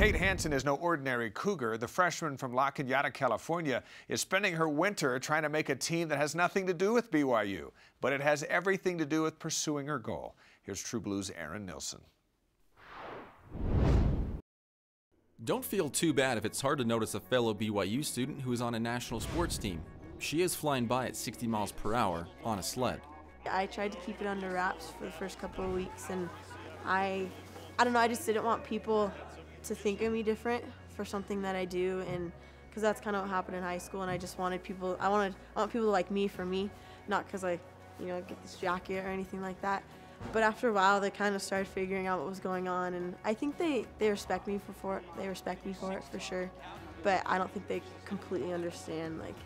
Kate Hansen is no ordinary cougar. The freshman from La Cañada, California, is spending her winter trying to make a team that has nothing to do with BYU, but it has everything to do with pursuing her goal. Here's True Blue's Nilsson. Don't feel too bad if it's hard to notice a fellow BYU student who is on a national sports team. She is flying by at 60 miles per hour on a sled. I tried to keep it under wraps for the first couple of weeks, and I don't know, I just didn't want people to think of me different for something that I do, and because that's kind of what happened in high school, and I just wanted people, I want people to like me for me, not because I, get this jacket or anything like that. But after a while, they kind of started figuring out what was going on, and I think they respect me for it. They respect me for it for sure, but I don't think they completely understand like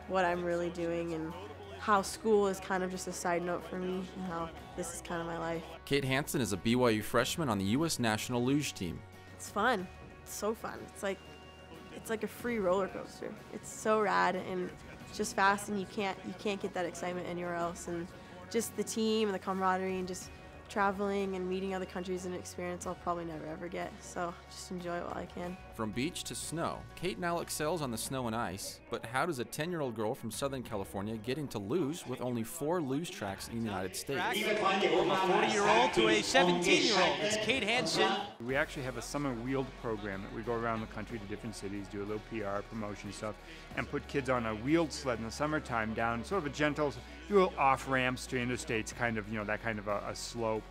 what I'm really doing and how school is kind of just a side note for me and how this is kind of my life. Kate Hansen is a BYU freshman on the U.S. national luge team. It's fun. It's so fun. It's like a free roller coaster. It's so rad and just fast, and you can't get that excitement anywhere else. And just the team and the camaraderie and just traveling and meeting other countries and experience I'll probably never ever get. So just enjoy it while I can. From beach to snow, Kate now excels on the snow and ice. But how does a 10-year-old girl from Southern California get into luge with only 4 luge tracks in the United States? From a 40-year-old to a 17-year-old, it's Kate Hansen. We actually have a summer wheeled program that we go around the country to different cities, do a little PR promotion stuff, and put kids on a wheeled sled in the summertime down sort of a gentle, do a little off ramps to interstates, kind of, that kind of a slope.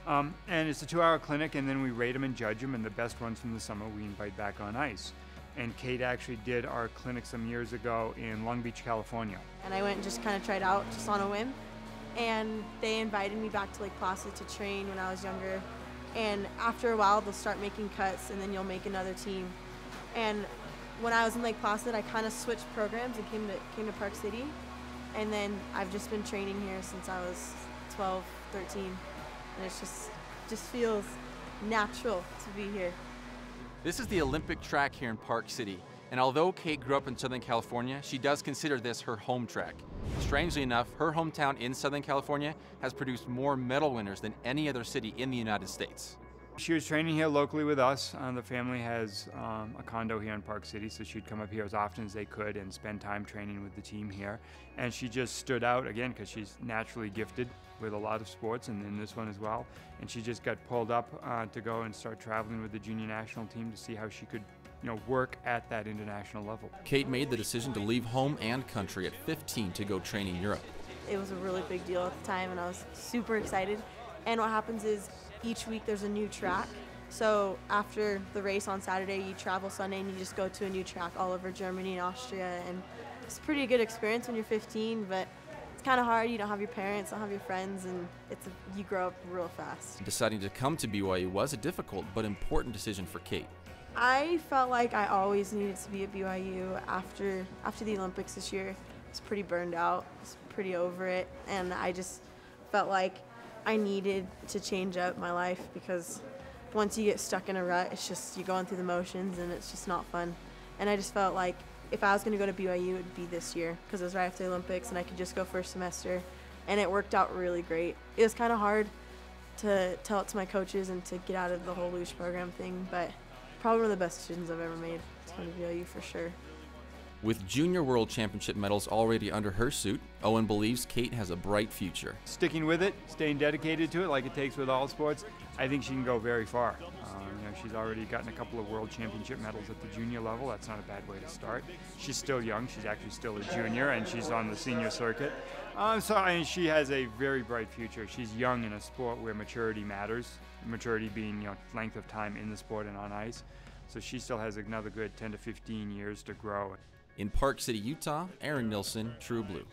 And it's a 2-hour clinic, and then we rate them and judge them, and the best ones from the summer we invite back on ice. And Kate actually did our clinic some years ago in Long Beach, California. And I went and just kind of tried out just on a whim, and they invited me back to Lake Placid to train when I was younger. And after a while, they'll start making cuts, and then you'll make another team. And when I was in Lake Placid, I kind of switched programs and came to Park City. And then I've just been training here since I was 12, 13. And it just feels natural to be here. This is the Olympic track here in Park City. And although Kate grew up in Southern California, she does consider this her home track. Strangely enough, her hometown in Southern California has produced more medal winners than any other city in the United States. She was training here locally with us. The family has a condo here in Park City, so she'd come up here as often as they could and spend time training with the team here. And she just stood out, again, because she's naturally gifted with a lot of sports, and in this one as well. And she just got pulled up to go and start traveling with the junior national team to see how she could work at that international level. Kate made the decision to leave home and country at 15 to go train in Europe. It was a really big deal at the time, and I was super excited. And what happens is each week there's a new track. So after the race on Saturday, you travel Sunday and you just go to a new track all over Germany and Austria. And it's a pretty good experience when you're 15, but it's kind of hard. You don't have your parents, don't have your friends, and you grow up real fast. Deciding to come to BYU was a difficult but important decision for Kate. I felt like I always needed to be at BYU after the Olympics this year. I was pretty burned out, I was pretty over it, and I just felt like I needed to change up my life, because once you get stuck in a rut, it's just you're going through the motions and it's just not fun. And I just felt like if I was going to go to BYU, it would be this year, because it was right after the Olympics and I could just go first semester, and it worked out really great. It was kind of hard to tell it to my coaches and to get out of the whole luge program thing, but probably one of the best decisions I've ever made to come to BYU for sure. With Junior World Championship medals already under her suit, Owen believes Kate has a bright future. Sticking with it, staying dedicated to it like it takes with all sports, I think she can go very far. She's already gotten a couple of World Championship medals at the junior level. That's not a bad way to start. She's still young. She's actually still a junior, and she's on the senior circuit. She has a very bright future. She's young in a sport where maturity matters, maturity being length of time in the sport and on ice. So she still has another good 10 to 15 years to grow. In Park City, Utah, Nilsson, True Blue.